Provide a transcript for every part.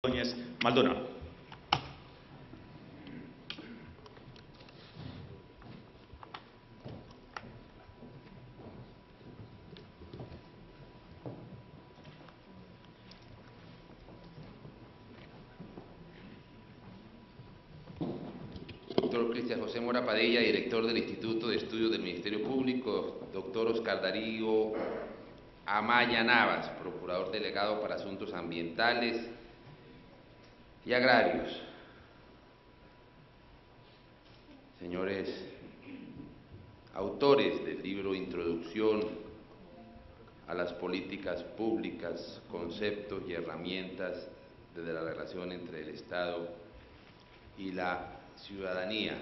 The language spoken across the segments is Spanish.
Ordóñez Maldonado. Doctor Cristian José Mora Padilla, director del Instituto de Estudios del Ministerio Público. Doctor Oscar Darío Amaya Navas, procurador delegado para asuntos ambientales y agrarios. Señores autores del libro Introducción a las políticas públicas, conceptos y herramientas de la relación entre el Estado y la ciudadanía.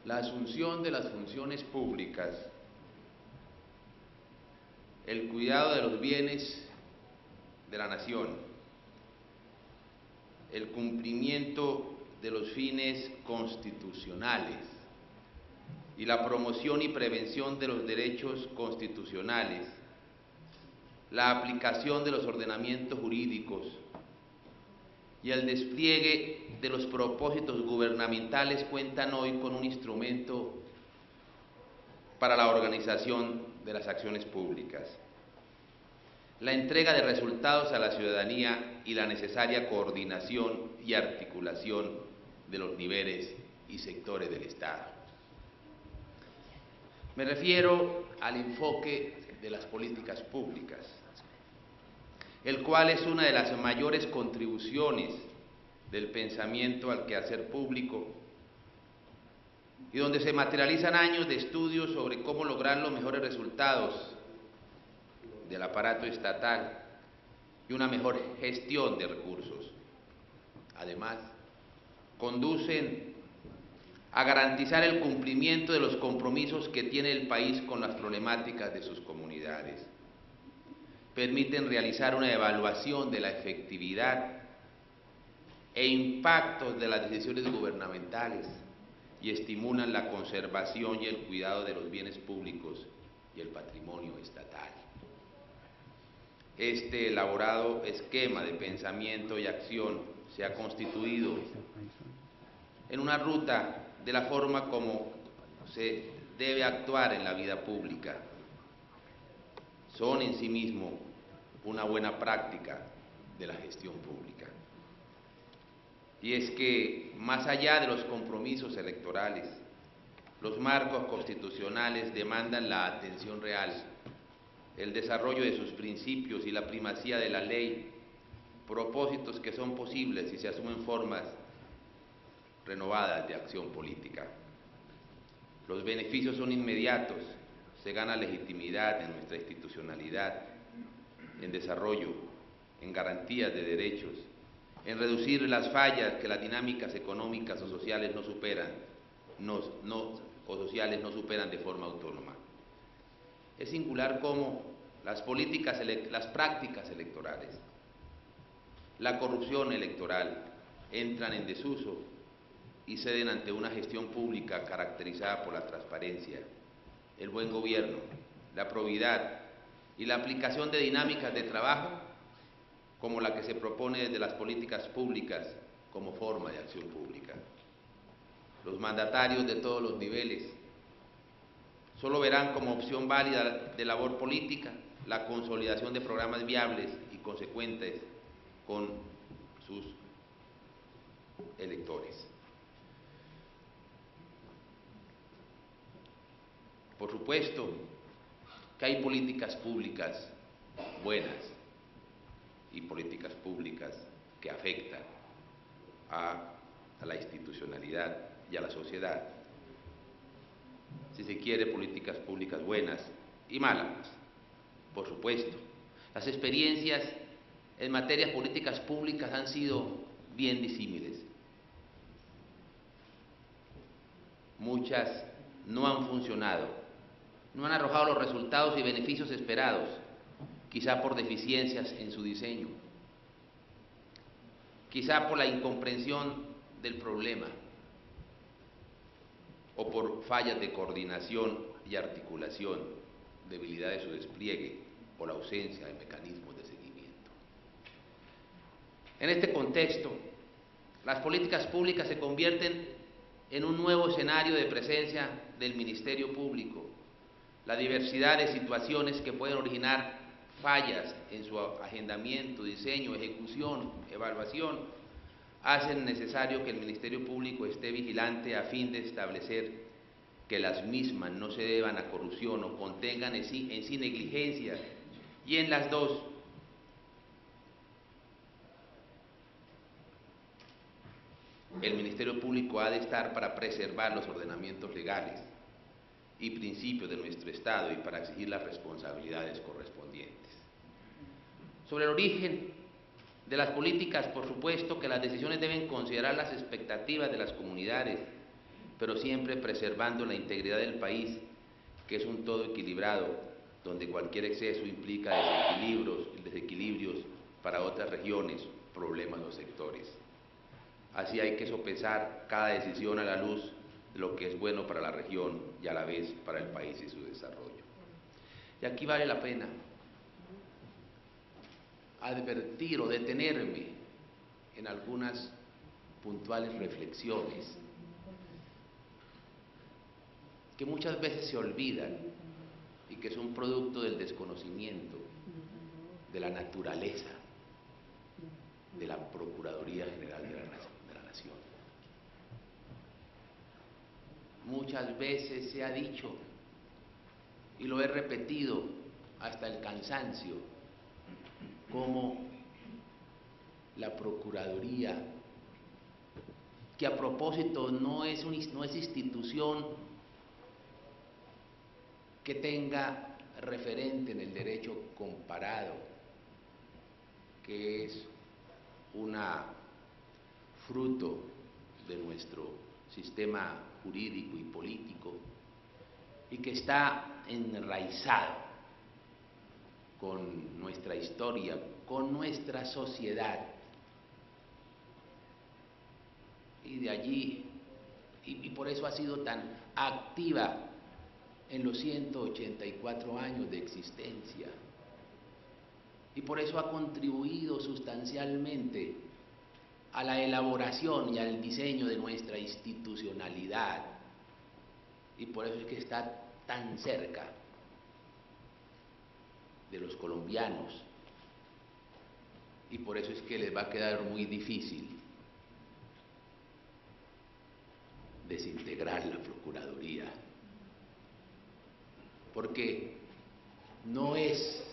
La asunción de las funciones públicas, el cuidado de los bienes de la nación, el cumplimiento de los fines constitucionales y la promoción y prevención de los derechos constitucionales, la aplicación de los ordenamientos jurídicos y el despliegue de los propósitos gubernamentales cuentan hoy con un instrumento para la organización de las acciones públicas, la entrega de resultados a la ciudadanía y la necesaria coordinación y articulación de los niveles y sectores del Estado. Me refiero al enfoque de las políticas públicas, el cual es una de las mayores contribuciones del pensamiento al quehacer público y donde se materializan años de estudios sobre cómo lograr los mejores resultados del aparato estatal y una mejor gestión de recursos. Además, conducen a garantizar el cumplimiento de los compromisos que tiene el país con las problemáticas de sus comunidades. Permiten realizar una evaluación de la efectividad e impactos de las decisiones gubernamentales y estimulan la conservación y el cuidado de los bienes públicos y el patrimonio estatal. Este elaborado esquema de pensamiento y acción se ha constituido en una ruta de la forma como se debe actuar en la vida pública. Son en sí mismos una buena práctica de la gestión pública. Y es que, más allá de los compromisos electorales, los marcos constitucionales demandan la atención real, el desarrollo de sus principios y la primacía de la ley, propósitos que son posibles si se asumen formas renovadas de acción política. Los beneficios son inmediatos, se gana legitimidad en nuestra institucionalidad, en desarrollo, en garantías de derechos, en reducir las fallas que las dinámicas económicas o sociales no superan de forma autónoma. Es singular cómo las prácticas electorales, la corrupción electoral entran en desuso y ceden ante una gestión pública caracterizada por la transparencia, el buen gobierno, la probidad y la aplicación de dinámicas de trabajo como la que se propone desde las políticas públicas como forma de acción pública. Los mandatarios de todos los niveles solo verán como opción válida de labor política la consolidación de programas viables y consecuentes con sus electores. Por supuesto que hay políticas públicas buenas y políticas públicas que afectan a la institucionalidad y a la sociedad. Si se quiere, políticas públicas buenas y malas, por supuesto. Las experiencias en materia de políticas públicas han sido bien disímiles. Muchas no han funcionado, no han arrojado los resultados y beneficios esperados, quizá por deficiencias en su diseño, quizá por la incomprensión del problema o por fallas de coordinación y articulación, debilidad de su despliegue o la ausencia de mecanismos de seguimiento. En este contexto, las políticas públicas se convierten en un nuevo escenario de presencia del Ministerio Público. La diversidad de situaciones que pueden originar fallas en su agendamiento, diseño, ejecución, evaluación, hacen necesario que el Ministerio Público esté vigilante a fin de establecer que las mismas no se deban a corrupción o contengan en sí negligencia, y en las dos el Ministerio Público ha de estar para preservar los ordenamientos legales y principios de nuestro Estado y para exigir las responsabilidades correspondientes. Sobre el origen de las políticas, por supuesto que las decisiones deben considerar las expectativas de las comunidades, pero siempre preservando la integridad del país, que es un todo equilibrado, donde cualquier exceso implica desequilibrios para otras regiones, problemas o sectores. Así hay que sopesar cada decisión a la luz de lo que es bueno para la región y a la vez para el país y su desarrollo. Y aquí vale la pena advertir o detenerme en algunas puntuales reflexiones que muchas veces se olvidan y que son producto del desconocimiento de la naturaleza de la Procuraduría General de la Nación. Muchas veces se ha dicho, y lo he repetido hasta el cansancio, como la Procuraduría, que a propósito no es institución que tenga referente en el derecho comparado, que es una fruto de nuestro sistema jurídico y político y que está enraizado con nuestra historia, con nuestra sociedad. Y de allí, y por eso ha sido tan activa en los 184 años de existencia. Y por eso ha contribuido sustancialmente a la elaboración y al diseño de nuestra institucionalidad. Y por eso es que está tan cerca de los colombianos. Y por eso es que les va a quedar muy difícil desintegrar la Procuraduría. Porque no es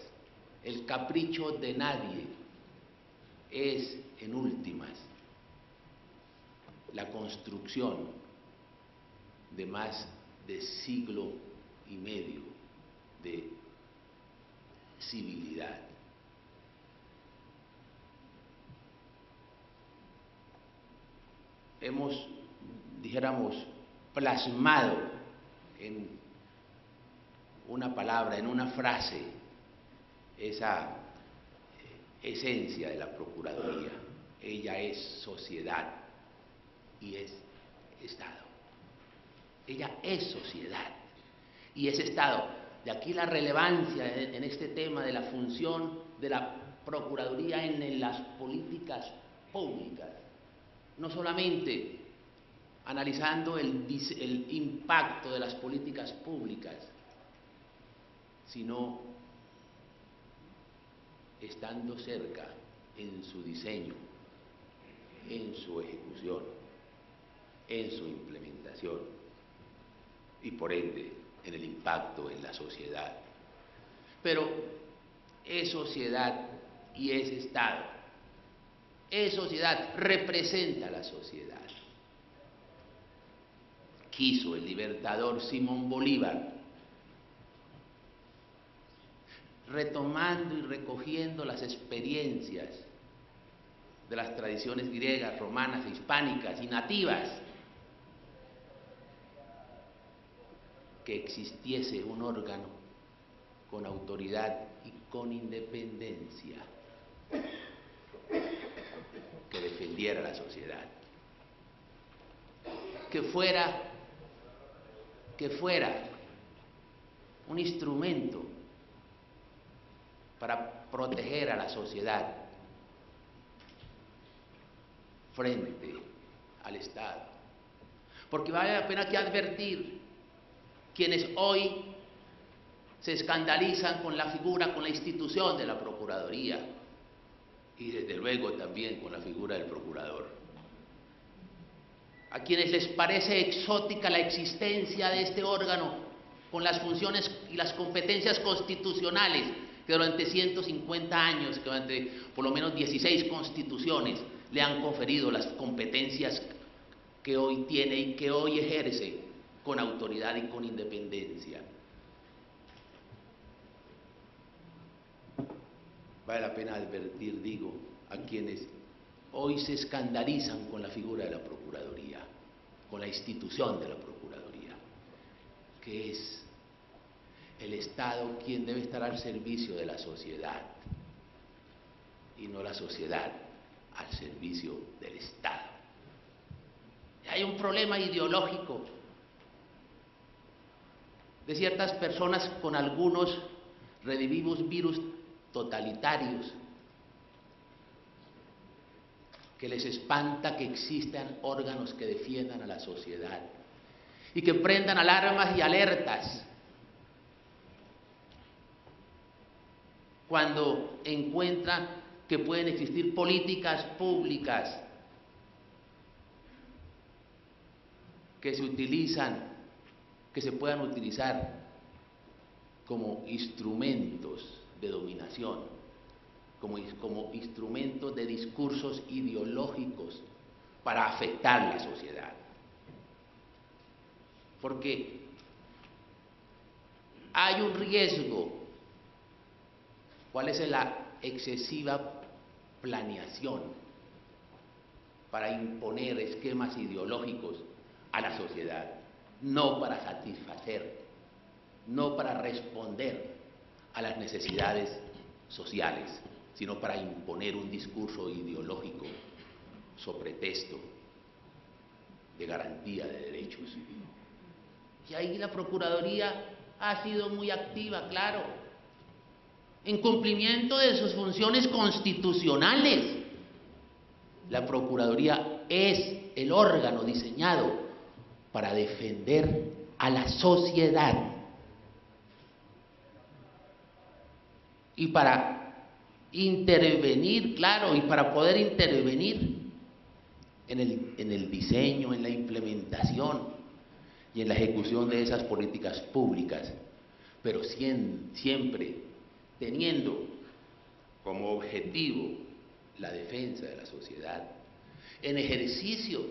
el capricho de nadie, es en últimas la construcción de más de siglo y medio de civilidad. Hemos, dijéramos, plasmado en una palabra, en una frase, esa esencia de la Procuraduría. Ella es sociedad y es Estado. Ella es sociedad y es Estado. De aquí la relevancia en este tema de la función de la Procuraduría en las políticas públicas. No solamente analizando el impacto de las políticas públicas, sino estando cerca en su diseño, en su ejecución, en su implementación y por ende en el impacto en la sociedad. Pero es sociedad y es Estado. Es sociedad, representa a la sociedad. Quiso el libertador Simón Bolívar, retomando y recogiendo las experiencias de las tradiciones griegas, romanas, hispánicas y nativas, que existiese un órgano con autoridad y con independencia, que defendiera la sociedad, que fuera un instrumento para proteger a la sociedad frente al Estado. Porque vale la pena que advertir quienes hoy se escandalizan con la figura, con la institución de la Procuraduría y desde luego también con la figura del Procurador. A quienes les parece exótica la existencia de este órgano con las funciones y las competencias constitucionales que durante 150 años, que durante por lo menos 16 constituciones le han conferido las competencias que hoy tiene y que hoy ejerce con autoridad y con independencia. Vale la pena advertir, digo, a quienes hoy se escandalizan con la figura de la Procuraduría, con la institución de la Procuraduría, que es el Estado quien debe estar al servicio de la sociedad y no la sociedad al servicio del Estado. Hay un problema ideológico de ciertas personas con algunos redivivos virus totalitarios que les espanta que existan órganos que defiendan a la sociedad y que prendan alarmas y alertas cuando encuentran que pueden existir políticas públicas que se puedan utilizar como instrumentos de dominación, como instrumentos de discursos ideológicos para afectar la sociedad. Porque hay un riesgo. ¿Cuál es la excesiva planeación para imponer esquemas ideológicos a la sociedad? No para satisfacer, no para responder a las necesidades sociales, sino para imponer un discurso ideológico sobre pretexto de garantía de derechos. Y ahí la Procuraduría ha sido muy activa, claro, en cumplimiento de sus funciones constitucionales. La Procuraduría es el órgano diseñado para defender a la sociedad y para intervenir, claro, y para poder intervenir en el diseño, en la implementación y en la ejecución de esas políticas públicas, pero siempre teniendo como objetivo la defensa de la sociedad, en ejercicio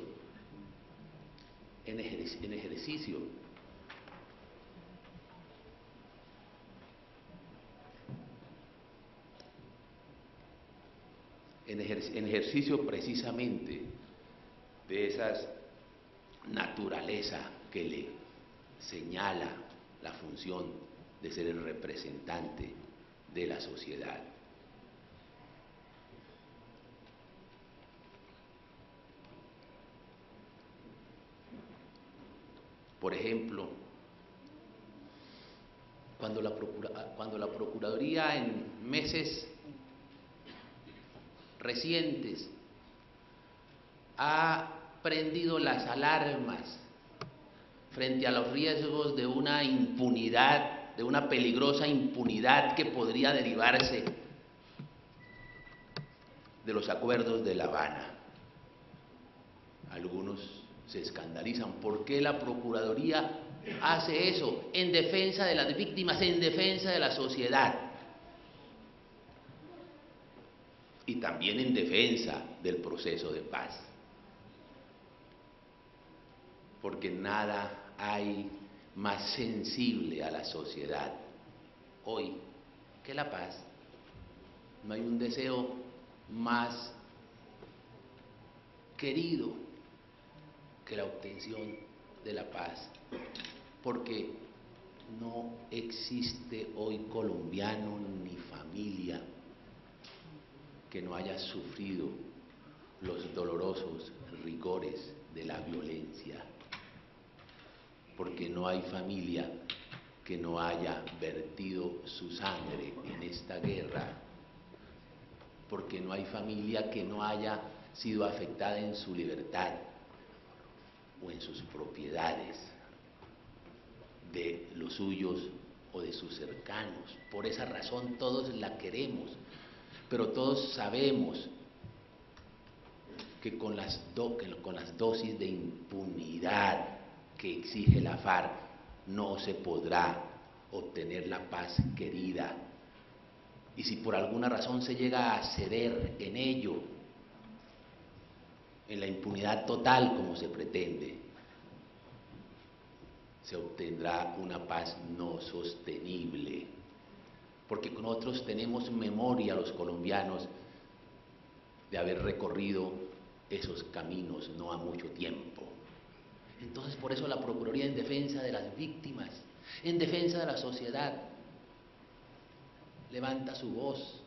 precisamente de esa naturaleza que le señala la función de ser el representante de la sociedad. Por ejemplo, cuando la Procuraduría en meses recientes ha prendido las alarmas frente a los riesgos de una impunidad, de una peligrosa impunidad que podría derivarse de los acuerdos de La Habana. Algunos se escandalizan. ¿Por qué la Procuraduría hace eso? En defensa de las víctimas, en defensa de la sociedad. Y también en defensa del proceso de paz. Porque nada hay más sensible a la sociedad hoy que la paz. No hay un deseo más querido que la obtención de la paz, porque no existe hoy colombiano ni familia que no haya sufrido los dolorosos rigores de la violencia, porque no hay familia que no haya vertido su sangre en esta guerra, porque no hay familia que no haya sido afectada en su libertad o en sus propiedades de los suyos o de sus cercanos. Por esa razón todos la queremos, pero todos sabemos que con las dosis de impunidad que exige la FARC no se podrá obtener la paz querida. Y si por alguna razón se llega a ceder en ello, en la impunidad total como se pretende, se obtendrá una paz no sostenible, porque nosotros tenemos memoria, los colombianos, de haber recorrido esos caminos no a mucho tiempo. Entonces, por eso la Procuraduría, en defensa de las víctimas, en defensa de la sociedad, levanta su voz,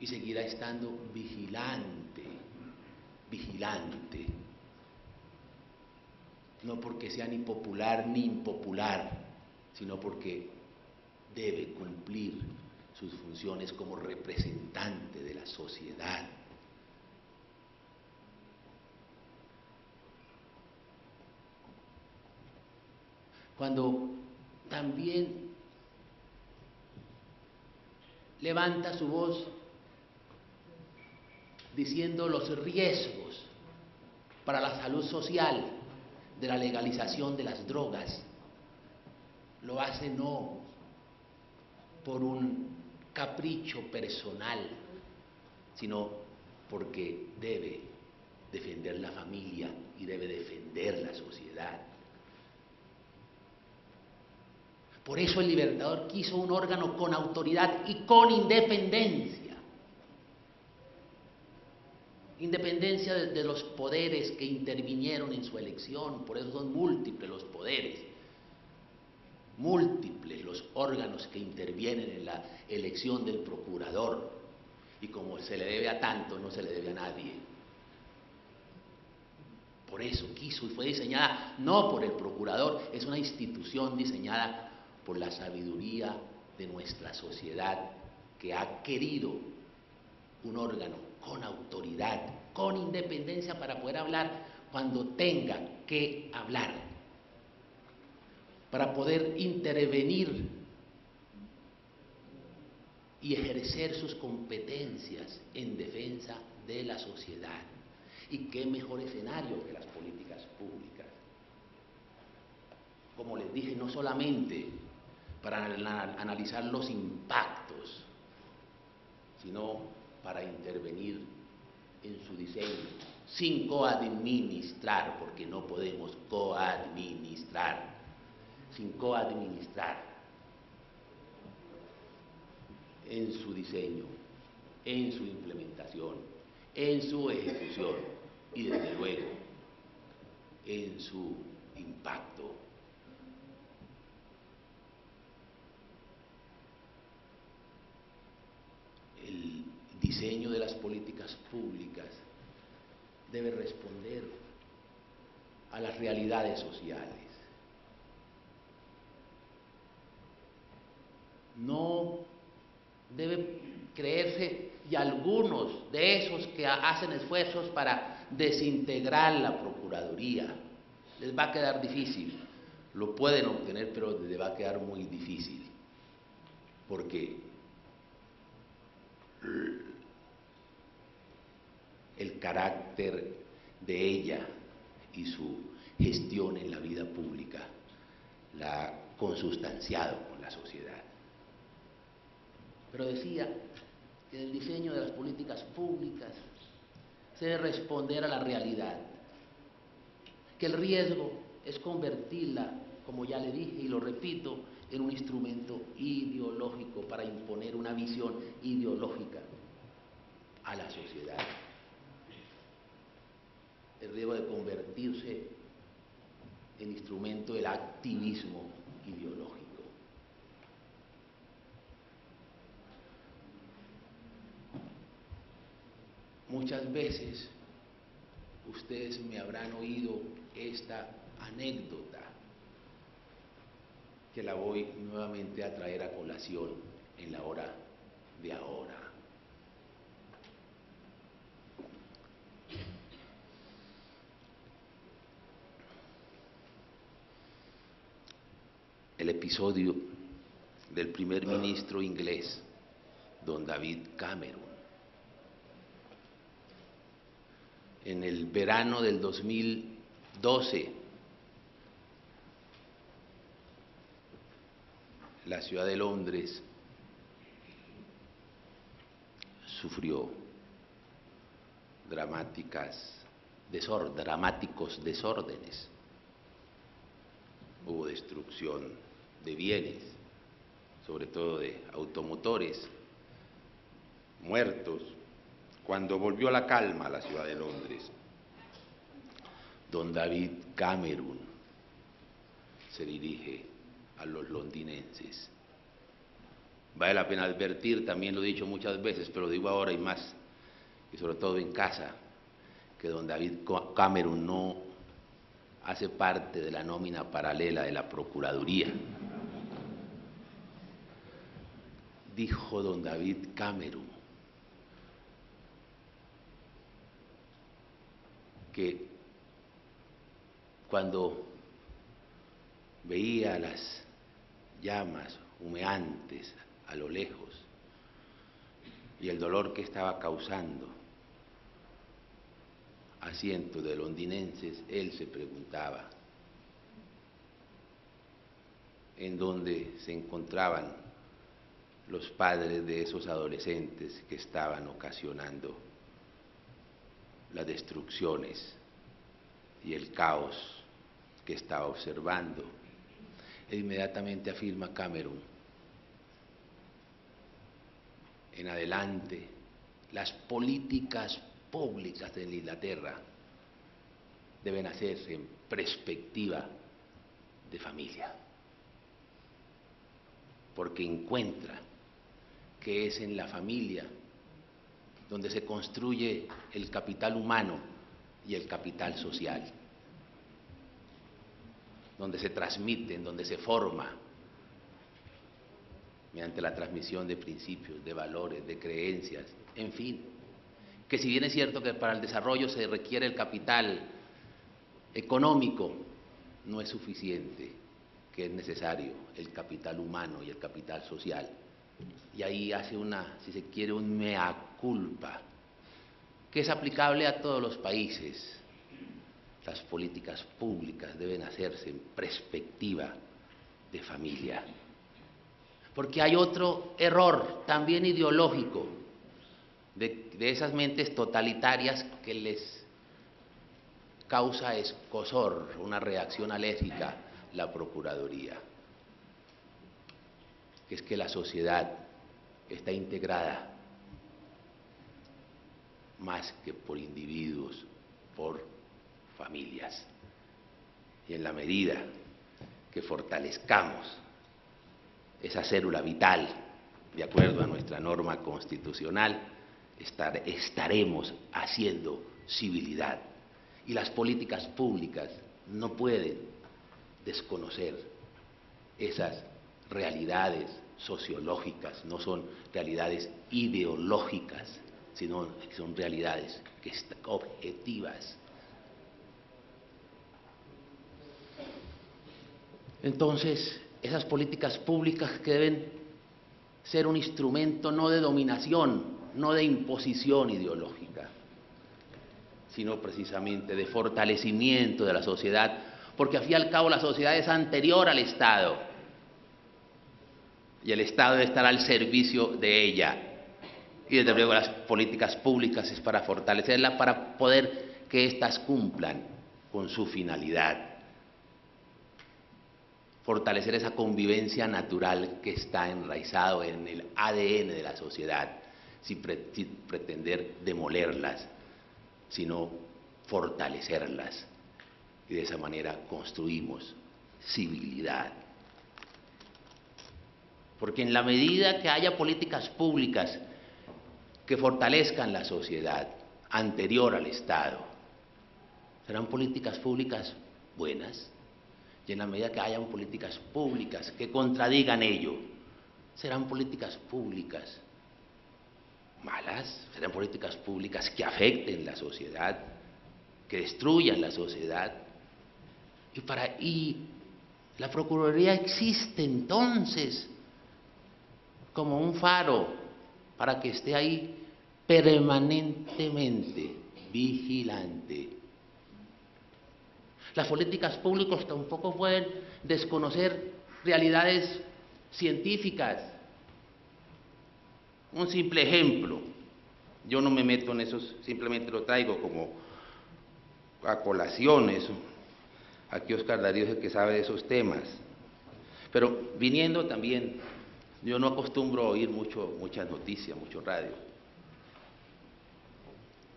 y seguirá estando vigilante, no porque sea ni popular ni impopular, sino porque debe cumplir sus funciones como representante de la sociedad. Cuando también levanta su voz diciendo los riesgos para la salud social de la legalización de las drogas, lo hace no por un capricho personal, sino porque debe defender la familia y debe defender la sociedad. Por eso el Libertador quiso un órgano con autoridad y con independencia. Independencia de los poderes que intervinieron en su elección, por eso son múltiples los poderes, múltiples los órganos que intervienen en la elección del procurador, y como se le debe a tanto, no se le debe a nadie. Por eso quiso y fue diseñada no por el procurador, es una institución diseñada por la sabiduría de nuestra sociedad, que ha querido un órgano con autoridad, con independencia, para poder hablar cuando tenga que hablar, para poder intervenir y ejercer sus competencias en defensa de la sociedad. ¿Y qué mejor escenario que las políticas públicas? Como les dije, no solamente para analizar los impactos, sino para intervenir en su diseño, sin coadministrar, porque no podemos coadministrar, sin coadministrar, en su diseño, en su implementación, en su ejecución y desde luego en su impacto. El diseño de las políticas públicas debe responder a las realidades sociales. No debe creerse, y algunos de esos que hacen esfuerzos para desintegrar la Procuraduría, les va a quedar difícil. Lo pueden obtener, pero les va a quedar muy difícil, porque el carácter de ella y su gestión en la vida pública la ha consustanciado con la sociedad. Pero decía que el diseño de las políticas públicas se debe responder a la realidad, que el riesgo es convertirla, como ya le dije y lo repito, en un instrumento ideológico para imponer una visión ideológica a la sociedad. el riesgo de convertirse en instrumento del activismo ideológico. Muchas veces ustedes me habrán oído esta anécdota, que la voy nuevamente a traer a colación en la hora de ahora. El episodio del primer ministro inglés, don David Cameron. En el verano del 2012, la ciudad de Londres sufrió dramáticos desórdenes. Hubo destrucción de bienes, sobre todo de automotores, muertos. Cuando volvió la calma a la ciudad de Londres, don David Cameron se dirige a los londinenses. Vale la pena advertir, también lo he dicho muchas veces, pero lo digo ahora y más, y sobre todo en casa, que don David Cameron no hace parte de la nómina paralela de la Procuraduría. Dijo don David Cameron que cuando veía las llamas humeantes a lo lejos y el dolor que estaba causando a cientos de londinenses, él se preguntaba en dónde se encontraban los padres de esos adolescentes que estaban ocasionando las destrucciones y el caos que estaba observando. E inmediatamente afirma Cameron: en adelante, las políticas públicas de Inglaterra deben hacerse en perspectiva de familia, porque encuentra que es en la familia donde se construye el capital humano y el capital social, donde se transmiten, donde se forma, mediante la transmisión de principios, de valores, de creencias, en fin, que si bien es cierto que para el desarrollo se requiere el capital económico, no es suficiente, que es necesario el capital humano y el capital social. Y ahí hace si se quiere, un mea culpa, que es aplicable a todos los países. Las políticas públicas deben hacerse en perspectiva de familia. Porque hay otro error, también ideológico, de esas mentes totalitarias que les causa escozor, una reacción alérgica, la Procuraduría, que es que la sociedad está integrada más que por individuos, por familias. Y en la medida que fortalezcamos esa célula vital, de acuerdo a nuestra norma constitucional, estaremos haciendo civilidad. Y las políticas públicas no pueden desconocer esas realidades sociológicas, no son realidades ideológicas, sino que son realidades objetivas. Entonces, esas políticas públicas que deben ser un instrumento no de dominación, no de imposición ideológica, sino precisamente de fortalecimiento de la sociedad, porque al fin y al cabo la sociedad es anterior al Estado y el Estado debe estar al servicio de ella, y desde luego las políticas públicas es para fortalecerla, para poder que éstas cumplan con su finalidad. Fortalecer esa convivencia natural que está enraizado en el ADN de la sociedad, sin pretender demolerlas, sino fortalecerlas y de esa manera construimos civilidad. Porque en la medida que haya políticas públicas que fortalezcan la sociedad anterior al Estado, serán políticas públicas buenas, y en la medida que hayan políticas públicas que contradigan ello, serán políticas públicas malas, serán políticas públicas que afecten la sociedad, que destruyan la sociedad. Y la Procuraduría existe entonces como un faro para que esté ahí permanentemente vigilante. Las políticas públicas tampoco pueden desconocer realidades científicas. Un simple ejemplo, yo no me meto en eso, simplemente lo traigo como a colación eso. Aquí Oscar Darío es el que sabe de esos temas. Pero viniendo también, yo no acostumbro a oír muchas noticias, mucho radio.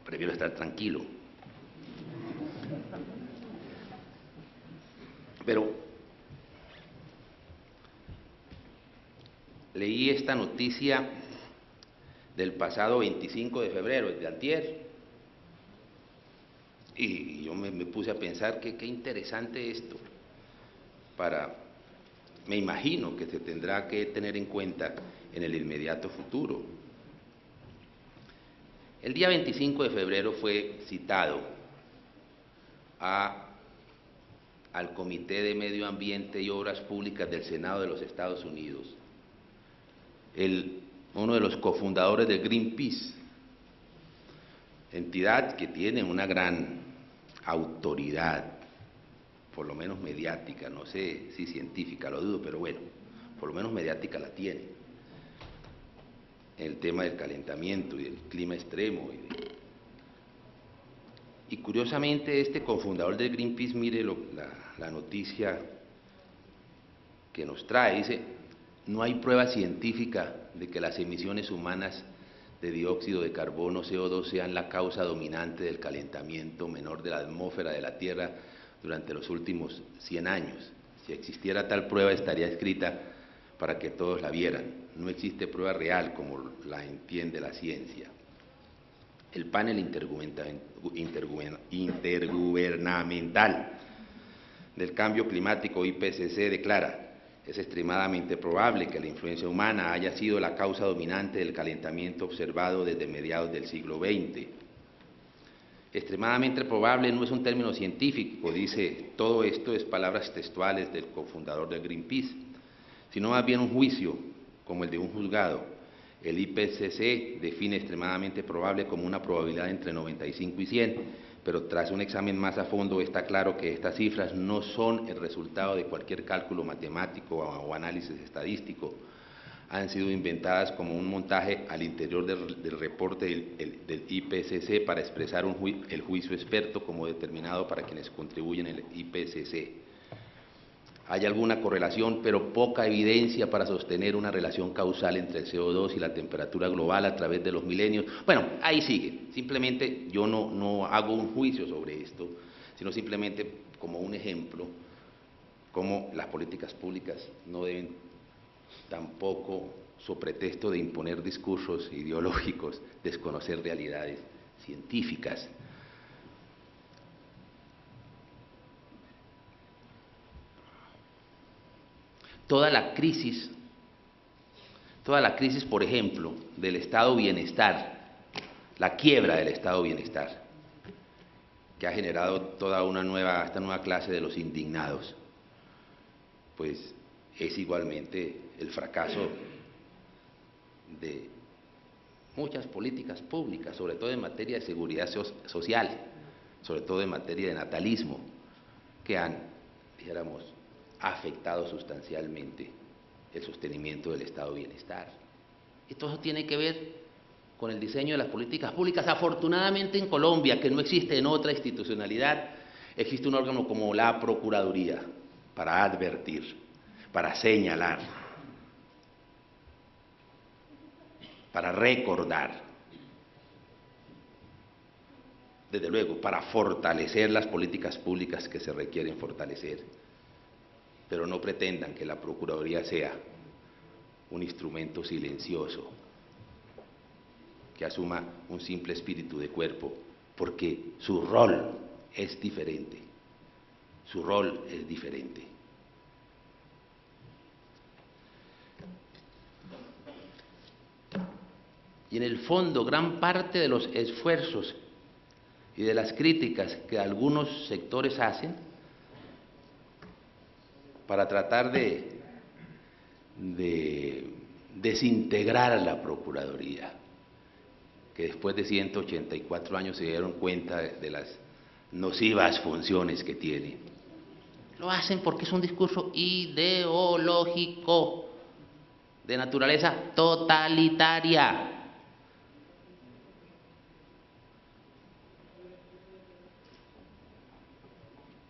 Prefiero estar tranquilo. Pero leí esta noticia del pasado 25 de febrero, de antier, y yo me puse a pensar que qué interesante esto. Me imagino que se tendrá que tener en cuenta en el inmediato futuro. El día 25 de febrero fue citado al Comité de Medio Ambiente y Obras Públicas del Senado de los Estados Unidos, uno de los cofundadores de Greenpeace, entidad que tiene una gran autoridad, por lo menos mediática, no sé si científica, lo dudo, pero bueno, por lo menos mediática la tiene, en el tema del calentamiento y del clima extremo. Y curiosamente este cofundador de Greenpeace, mire la noticia que nos trae, dice: no hay prueba científica de que las emisiones humanas de dióxido de carbono, CO2, sean la causa dominante del calentamiento menor de la atmósfera de la Tierra durante los últimos 100 años. Si existiera tal prueba, estaría escrita para que todos la vieran. No existe prueba real como la entiende la ciencia. El panel intergubernamental del cambio climático, IPCC, declara: es extremadamente probable que la influencia humana haya sido la causa dominante del calentamiento observado desde mediados del siglo XX. Extremadamente probable no es un término científico, dice, todo esto es palabras textuales del cofundador de Greenpeace, sino más bien un juicio, como el de un juzgado. El IPCC define extremadamente probable como una probabilidad entre 95 y 100, pero tras un examen más a fondo está claro que estas cifras no son el resultado de cualquier cálculo matemático o análisis estadístico. Han sido inventadas como un montaje al interior del reporte del IPCC para expresar el juicio experto como determinado para quienes contribuyen en el IPCC. Hay alguna correlación, pero poca evidencia para sostener una relación causal entre el CO2 y la temperatura global a través de los milenios. Bueno, ahí sigue. Simplemente yo no hago un juicio sobre esto, sino simplemente como un ejemplo, cómo las políticas públicas no deben tampoco, so pretexto de imponer discursos ideológicos, desconocer realidades científicas. Toda la crisis, por ejemplo, del estado bienestar, la quiebra del estado bienestar, que ha generado toda esta nueva clase de los indignados, pues es igualmente el fracaso de muchas políticas públicas, sobre todo en materia de seguridad social, sobre todo en materia de natalismo, que han, dijéramos, afectado sustancialmente el sostenimiento del estado de bienestar. Y todo eso tiene que ver con el diseño de las políticas públicas. Afortunadamente en Colombia, que no existe en otra institucionalidad, existe un órgano como la Procuraduría para advertir, para señalar, para recordar. desde luego, para fortalecer las políticas públicas que se requieren fortalecer, pero no pretendan que la Procuraduría sea un instrumento silencioso que asuma un simple espíritu de cuerpo, porque su rol es diferente, su rol es diferente. Y en el fondo, gran parte de los esfuerzos y de las críticas que algunos sectores hacen para tratar de desintegrar a la Procuraduría, que después de 184 años se dieron cuenta de las nocivas funciones que tiene. Lo hacen porque es un discurso ideológico de naturaleza totalitaria.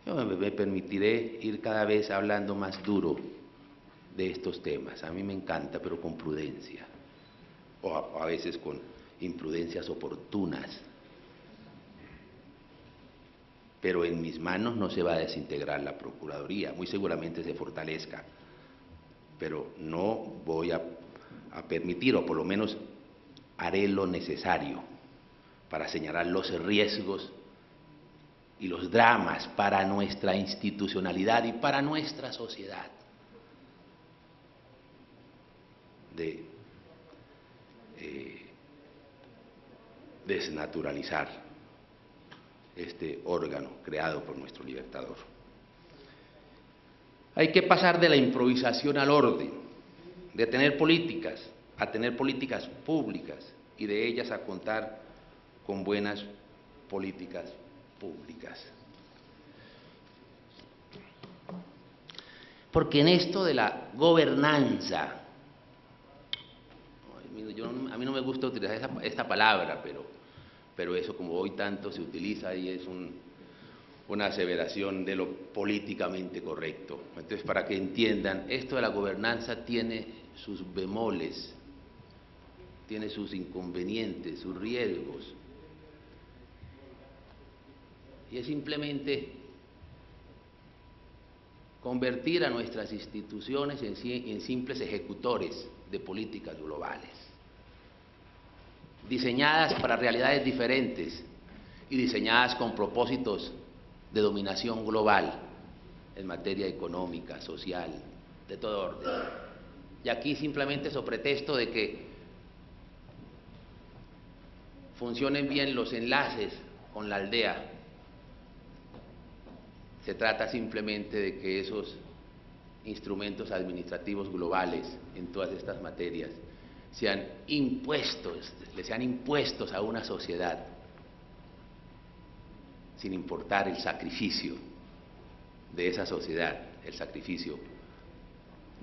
Yo me permitiré ir cada vez hablando más duro de estos temas. A mí me encanta, pero con prudencia, o a veces con imprudencias oportunas. Pero en mis manos no se va a desintegrar la Procuraduría, muy seguramente se fortalezca, pero no voy a permitir, o por lo menos haré lo necesario para señalar los riesgos y los dramas para nuestra institucionalidad y para nuestra sociedad de desnaturalizar este órgano creado por nuestro libertador. Hay que pasar de la improvisación al orden, de tener políticas a tener políticas públicas y de ellas a contar con buenas políticas públicas. Porque en esto de la gobernanza, a mí no me gusta utilizar esta palabra, pero eso, como hoy tanto se utiliza, y es una aseveración de lo políticamente correcto. Entonces, para que entiendan, esto de la gobernanza tiene sus bemoles, tiene sus inconvenientes, sus riesgos, y es simplemente convertir a nuestras instituciones en simples ejecutores de políticas globales, diseñadas para realidades diferentes y diseñadas con propósitos de dominación global en materia económica, social, de todo orden. Y aquí simplemente sobre pretexto de que funcionen bien los enlaces con la aldea, se trata simplemente de que esos instrumentos administrativos globales en todas estas materias sean impuestos, le sean impuestos a una sociedad, sin importar el sacrificio de esa sociedad, el sacrificio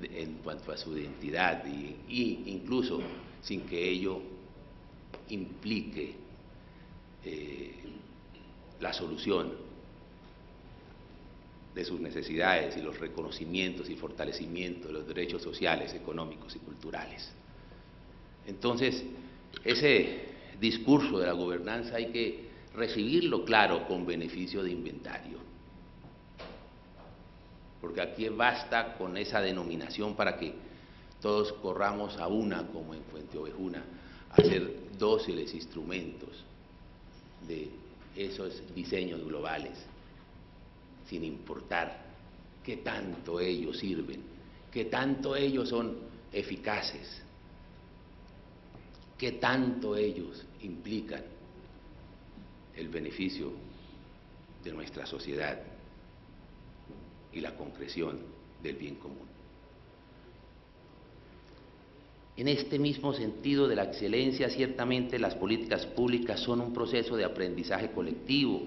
en cuanto a su identidad, y incluso sin que ello implique la solución de sus necesidades y los reconocimientos y fortalecimiento de los derechos sociales, económicos y culturales. Entonces, ese discurso de la gobernanza hay que recibirlo, claro, con beneficio de inventario, porque aquí basta con esa denominación para que todos corramos a una, como en Fuente Ovejuna, a ser dóciles instrumentos de esos diseños globales, sin importar qué tanto ellos sirven, qué tanto ellos son eficaces, qué tanto ellos implican el beneficio de nuestra sociedad y la concreción del bien común. En este mismo sentido de la excelencia, ciertamente las políticas públicas son un proceso de aprendizaje colectivo,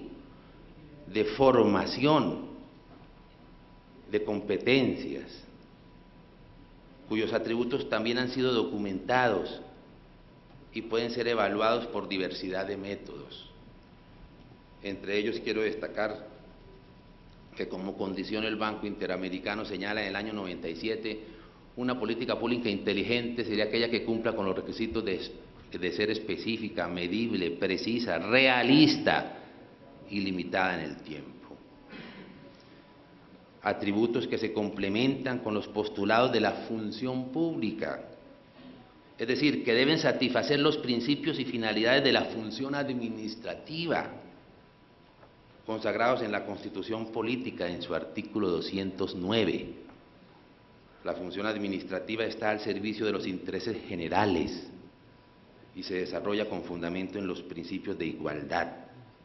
de formación, de competencias, cuyos atributos también han sido documentados y pueden ser evaluados por diversidad de métodos. Entre ellos quiero destacar que como condición el Banco Interamericano señala en el año 97, una política pública inteligente sería aquella que cumpla con los requisitos de ser específica, medible, precisa, realista, ilimitada en el tiempo. Atributos que se complementan con los postulados de la función pública, es decir, que deben satisfacer los principios y finalidades de la función administrativa, consagrados en la Constitución Política en su artículo 209. La función administrativa está al servicio de los intereses generales y se desarrolla con fundamento en los principios de igualdad,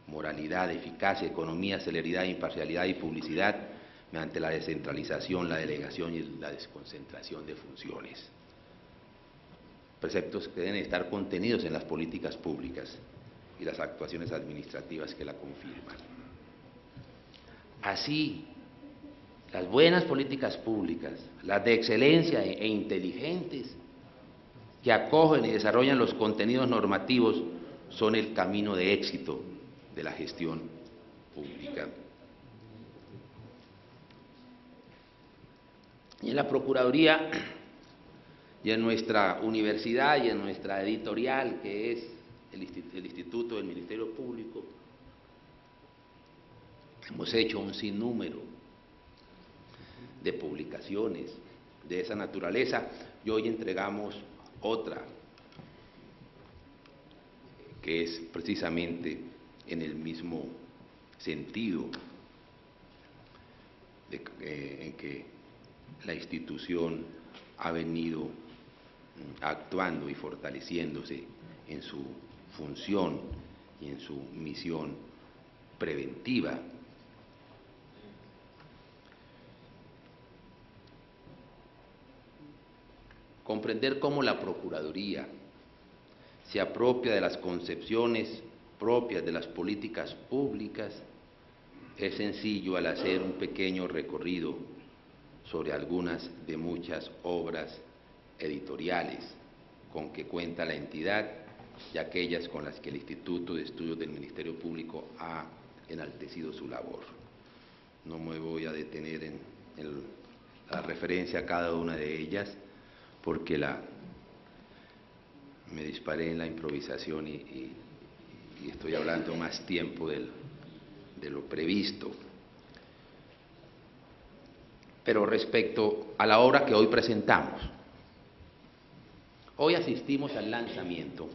moralidad, eficacia, economía, celeridad, imparcialidad y publicidad, mediante la descentralización, la delegación y la desconcentración de funciones. Preceptos que deben estar contenidos en las políticas públicas y las actuaciones administrativas que la confirman. Así, las buenas políticas públicas, las de excelencia e inteligentes, que acogen y desarrollan los contenidos normativos, son el camino de éxito de la gestión pública. Y en la Procuraduría, y en nuestra universidad, y en nuestra editorial, que es el Instituto del Ministerio Público, hemos hecho un sinnúmero de publicaciones de esa naturaleza, y hoy entregamos otra, que es precisamente en el mismo sentido en que la institución ha venido actuando y fortaleciéndose en su función y en su misión preventiva. Comprender cómo la Procuraduría se apropia de las concepciones propias de las políticas públicas es sencillo al hacer un pequeño recorrido sobre algunas de muchas obras editoriales con que cuenta la entidad y aquellas con las que el Instituto de Estudios del Ministerio Público ha enaltecido su labor. No me voy a detener en la referencia a cada una de ellas, porque me disparé en la improvisación y estoy hablando más tiempo de lo previsto. Pero respecto a la obra que hoy presentamos, hoy asistimos al lanzamiento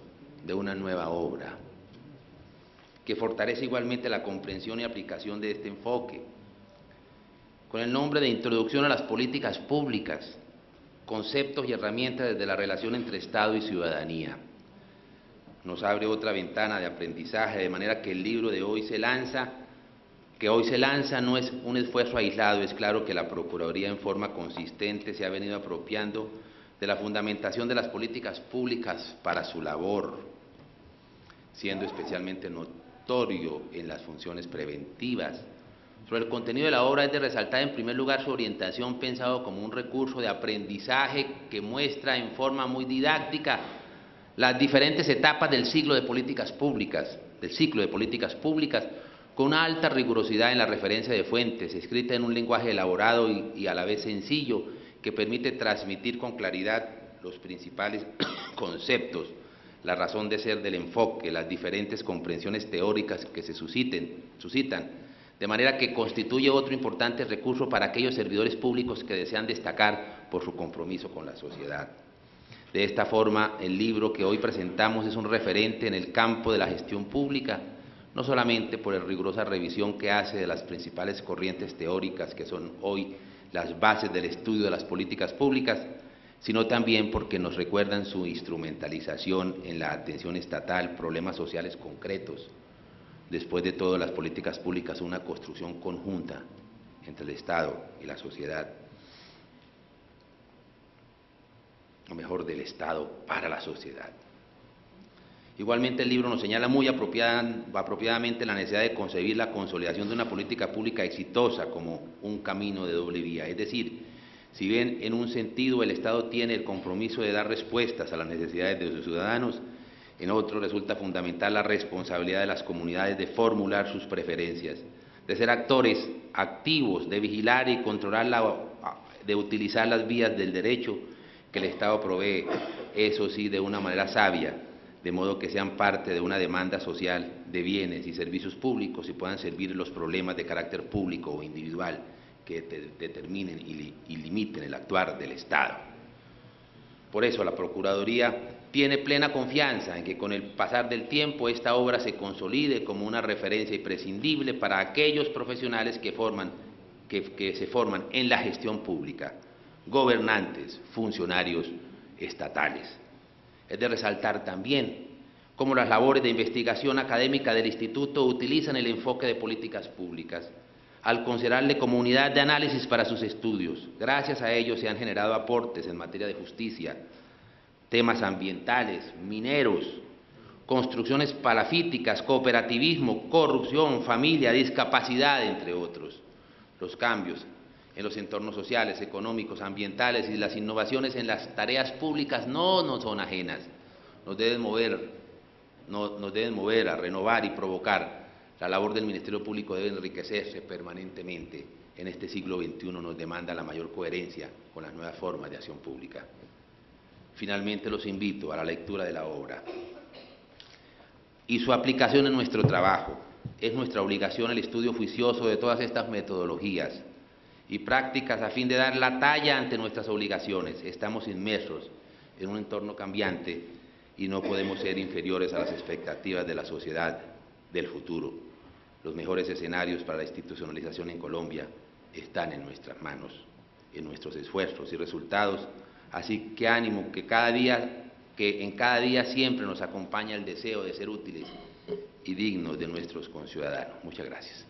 de una nueva obra que fortalece igualmente la comprensión y aplicación de este enfoque, con el nombre de Introducción a las Políticas Públicas, conceptos y herramientas desde la relación entre Estado y ciudadanía. Nos abre otra ventana de aprendizaje, de manera que el libro de hoy que hoy se lanza no es un esfuerzo aislado. Es claro que la Procuraduría en forma consistente se ha venido apropiando de la fundamentación de las políticas públicas para su labor, siendo especialmente notorio en las funciones preventivas. Sobre el contenido de la obra es de resaltar en primer lugar su orientación pensado como un recurso de aprendizaje que muestra en forma muy didáctica las diferentes etapas del ciclo de políticas públicas, con una alta rigurosidad en la referencia de fuentes, escrita en un lenguaje elaborado y a la vez sencillo, que permite transmitir con claridad los principales conceptos, la razón de ser del enfoque, las diferentes comprensiones teóricas que se suscitan, de manera que constituye otro importante recurso para aquellos servidores públicos que desean destacar por su compromiso con la sociedad. De esta forma, el libro que hoy presentamos es un referente en el campo de la gestión pública, no solamente por la rigurosa revisión que hace de las principales corrientes teóricas que son hoy las bases del estudio de las políticas públicas, sino también porque nos recuerdan su instrumentalización en la atención estatal, problemas sociales concretos. Después de todo, las políticas públicas son una construcción conjunta entre el Estado y la sociedad, o mejor, del Estado para la sociedad. Igualmente, el libro nos señala muy apropiadamente la necesidad de concebir la consolidación de una política pública exitosa como un camino de doble vía. Es decir, si bien en un sentido el Estado tiene el compromiso de dar respuestas a las necesidades de sus ciudadanos, en otro resulta fundamental la responsabilidad de las comunidades de formular sus preferencias, de ser actores activos, de vigilar y controlar, de utilizar las vías del derecho que el Estado provee, eso sí, de una manera sabia, de modo que sean parte de una demanda social de bienes y servicios públicos y puedan servir los problemas de carácter público o individual que determinen y limiten el actuar del Estado. Por eso la Procuraduría tiene plena confianza en que con el pasar del tiempo esta obra se consolide como una referencia imprescindible para aquellos profesionales que se forman en la gestión pública, gobernantes, funcionarios estatales. Es de resaltar también cómo las labores de investigación académica del Instituto utilizan el enfoque de políticas públicas al considerarle como unidad de análisis para sus estudios. Gracias a ello se han generado aportes en materia de justicia, temas ambientales, mineros, construcciones palafíticas, cooperativismo, corrupción, familia, discapacidad, entre otros. Los cambios en los entornos sociales, económicos, ambientales y las innovaciones en las tareas públicas no nos son ajenas, nos deben mover a renovar y provocar. La labor del Ministerio Público debe enriquecerse permanentemente. En este siglo XXI nos demanda la mayor coherencia con las nuevas formas de acción pública. Finalmente los invito a la lectura de la obra y su aplicación en nuestro trabajo. Es nuestra obligación el estudio juicioso de todas estas metodologías y prácticas a fin de dar la talla ante nuestras obligaciones. Estamos inmersos en un entorno cambiante y no podemos ser inferiores a las expectativas de la sociedad del futuro. Los mejores escenarios para la institucionalización en Colombia están en nuestras manos, en nuestros esfuerzos y resultados. Así que ánimo, que en cada día siempre nos acompaña el deseo de ser útiles y dignos de nuestros conciudadanos. Muchas gracias.